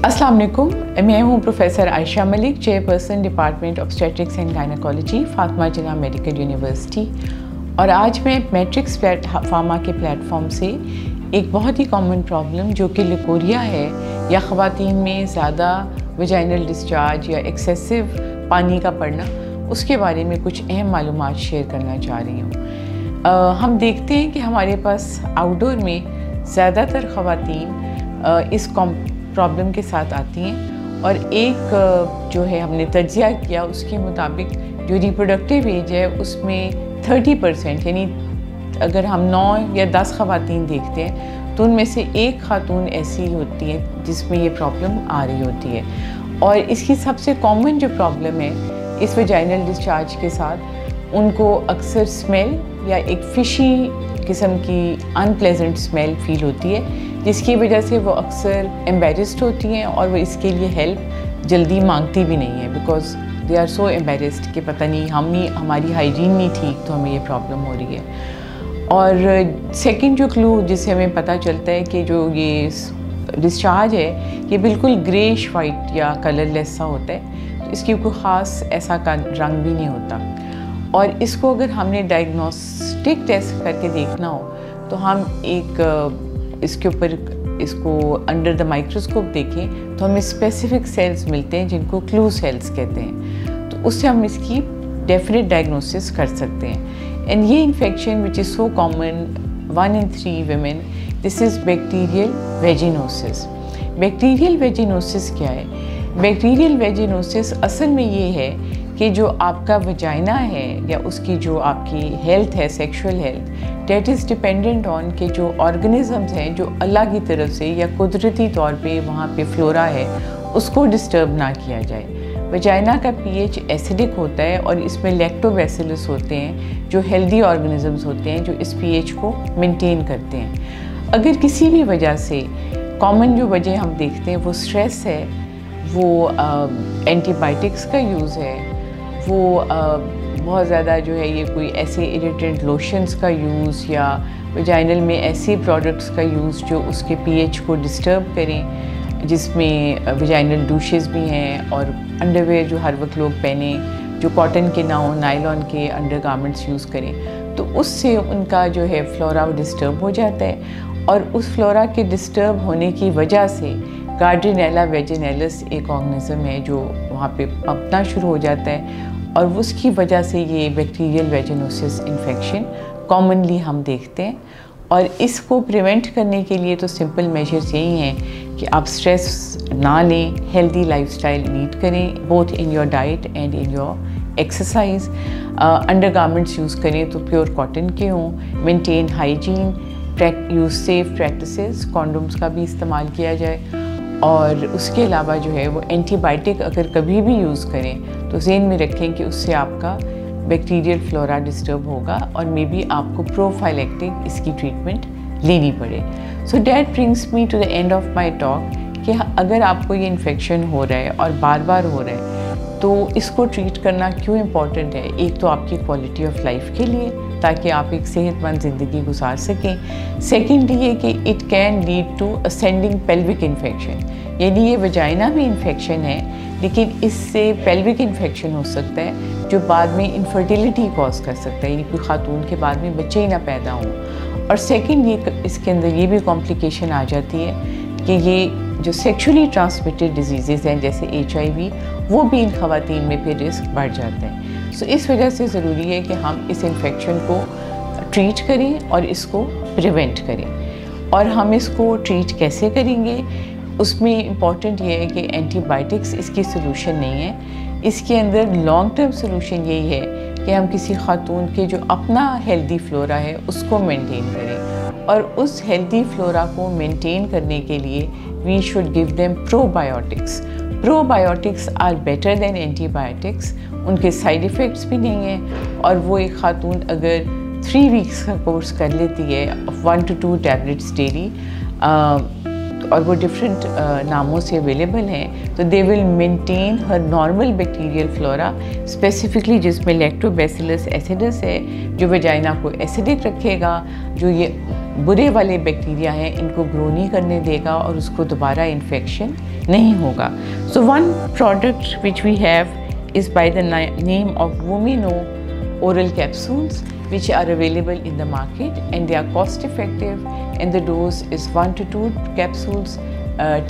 अस्सलाम वालेकुम, मैं हूँ professor Ayesha Malik, chairperson department obstetrics and gynaecology, Fatima Jinnah medical university. और आज मैं मैट्रिक्स फार्मा के प्लेटफॉर्म से एक बहुत ही कॉमन प्रॉब्लम जो कि लिकोरिया है या ख़वातीन में ज़्यादा वजाइनल डिस्चार्ज या एक्सेसिव पानी का पड़ना, उसके बारे में कुछ अहम मालूमात शेयर करना चाह रही हूँ। हम देखते हैं कि हमारे पास आउटडोर में ज़्यादातर ख़वातीन इस प्रॉब्लम के साथ आती हैं और एक जो है हमने तज्ज़िया किया उसके मुताबिक जो रिप्रोडक्टिव एज है उसमें 30% यानी अगर हम 9 या 10 ख़वातीन देखते हैं तो उनमें से एक खातून ऐसी होती है जिसमें ये प्रॉब्लम आ रही होती है। और इसकी सबसे कॉमन जो प्रॉब्लम है इस वजाइनल डिस्चार्ज के साथ, उनको अक्सर स्मेल या एक फ़िशी किस्म की अनप्लेजेंट स्मेल फील होती है, जिसकी वजह से वो अक्सर एम्बेरस्ड होती हैं और वो इसके लिए हेल्प जल्दी मांगती भी नहीं है, because they are so embarrassed कि पता नहीं हमारी हाइजीन नहीं ठीक तो हमें ये प्रॉब्लम हो रही है। और सेकंड जो क्लू जिससे हमें पता चलता है कि जो ये डिस्चार्ज है ये बिल्कुल ग्रेश वाइट या कलरलेस सा होता है, तो इसकी कोई ख़ास ऐसा का रंग भी नहीं होता। और इसको अगर हमने डायग्नोस्टिक टेस्ट करके देखना हो तो हम इसके ऊपर इसको अंडर द माइक्रोस्कोप देखें तो हमें स्पेसिफिक सेल्स मिलते हैं जिनको क्लू सेल्स कहते हैं, तो उससे हम इसकी डेफिनेट डायग्नोसिस कर सकते हैं। एंड ये infection which is so common 1 in 3 women, this is bacterial vaginosis. Bacterial vaginosis क्या है? बैक्टीरियल वेजिनोसिस असल में ये है कि जो आपका वजाइना है या उसकी जो आपकी हेल्थ है, sexual health, that is dependent on कि जो ऑर्गेनिजम्स हैं जो अल्लाह की तरफ से या कुदरती तौर पे वहाँ पे फ्लोरा है उसको डिस्टर्ब ना किया जाए। वजाइना का पीएच एसिडिक होता है और इसमें लैक्टोबैसिलस होते हैं जो हेल्दी ऑर्गेनिजम्स होते हैं जो इस पीएच को मेंटेन करते हैं। अगर किसी भी वजह से, कॉमन जो वजह हम देखते हैं वो स्ट्रेस है, वो एंटीबायोटिक्स का यूज़ है, वो बहुत ज़्यादा जो है ये कोई ऐसे इरिटेंट लोशंस का यूज़ या वजाइनल में ऐसे प्रोडक्ट्स का यूज़ जो उसके पीएच को डिस्टर्ब करें, जिसमें वजाइनल डूशेस भी हैं और अंडरवेयर जो हर वक्त लोग पहने जो कॉटन के ना हो, नायलॉन के अंडरगारमेंट्स यूज़ करें, तो उससे उनका जो है फ्लोरा डिस्टर्ब हो जाता है। और उस फ्लोरा के डिस्टर्ब होने की वजह से गार्डिनेला वेजिनैलिस एक ऑर्गेनिज्म है जो वहाँ पे पनपना शुरू हो जाता है और उसकी वजह से ये बैक्टीरियल वेजिनोसिस इन्फेक्शन कॉमनली हम देखते हैं। और इसको प्रिवेंट करने के लिए तो सिंपल मेजर्स यही हैं कि आप स्ट्रेस ना लें, हेल्दी लाइफस्टाइल लीड करें, both in your diet and in your exercise. Undergarments use करें तो प्योर कॉटन के हों, maintain hygiene, use safe practices, condoms का भी इस्तेमाल किया जाए। और उसके अलावा जो है वो एंटीबायोटिक अगर कभी भी यूज़ करें तो ज़हन में रखें कि उससे आपका बैक्टीरियल फ्लोरा डिस्टर्ब होगा और मे बी आपको प्रोफाइलेक्टिक इसकी ट्रीटमेंट लेनी पड़े। So that brings me to the end of my talk कि अगर आपको ये इन्फेक्शन हो रहा है और बार बार हो रहा है तो इसको ट्रीट करना क्यों इम्पॉर्टेंट है? एक तो आपकी क्वालिटी ऑफ लाइफ के लिए, ताकि आप एक सेहतमंद ज़िंदगी गुजार सकें। सेकेंडली ये कि it can lead to ascending pelvic infection, यानी ये वजाइना में इन्फेक्शन है लेकिन इससे पेल्विक इन्फेक्शन हो सकता है जो बाद में इनफर्टिलिटी कॉज कर सकता है, यानी कोई खातून के बाद में बच्चे ही ना पैदा हों। और सेकेंड ये इसके अंदर ये भी कॉम्प्लिकेशन आ जाती है कि ये जो सेक्शुअली ट्रांसमिटेड डिजीज़ हैं जैसे HIV, वो भी इन ख़वातीन में फिर रिस्क बढ़ जाता है। सो इस वजह से ज़रूरी है कि हम इस इन्फेक्शन को ट्रीट करें और इसको प्रिवेंट करें। और हम इसको ट्रीट कैसे करेंगे, उसमें इम्पॉर्टेंट ये है कि एंटीबायोटिक्स इसकी सलूशन नहीं है। इसके अंदर लॉन्ग टर्म सलूशन यही है कि हम किसी खातून के जो अपना हेल्दी फ्लोरा है उसको मेंटेन करें, और उस हेल्दी फ्लोरा को मेंटेन करने के लिए we should give them probiotics. Probiotics are better than antibiotics, उनके साइड इफ़ेक्ट्स भी नहीं हैं। और वो एक खातून अगर 3 वीक्स का कोर्स कर लेती है 1 to 2 टैबलेट्स डेली, और वो डिफरेंट नामों से अवेलेबल हैं, तो they will maintain her normal bacterial flora, specifically जिसमें लैक्टोबैसिलस एसिडस है जो वजाइना को एसिडिक रखेगा, जो ये बुरे वाले बैक्टीरिया हैं इनको ग्रो नहीं करने देगा और उसको दोबारा इन्फेक्शन नहीं होगा। So one product which we have is by the name of Womino oral capsules which are available in the market, and they are cost effective, and the dose is 1 to 2 capsules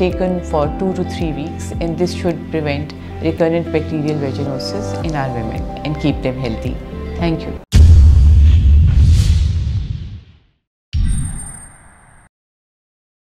taken for 2 to 3 weeks, and this should prevent recurrent bacterial vaginosis in our women and keep them healthy. Thank you.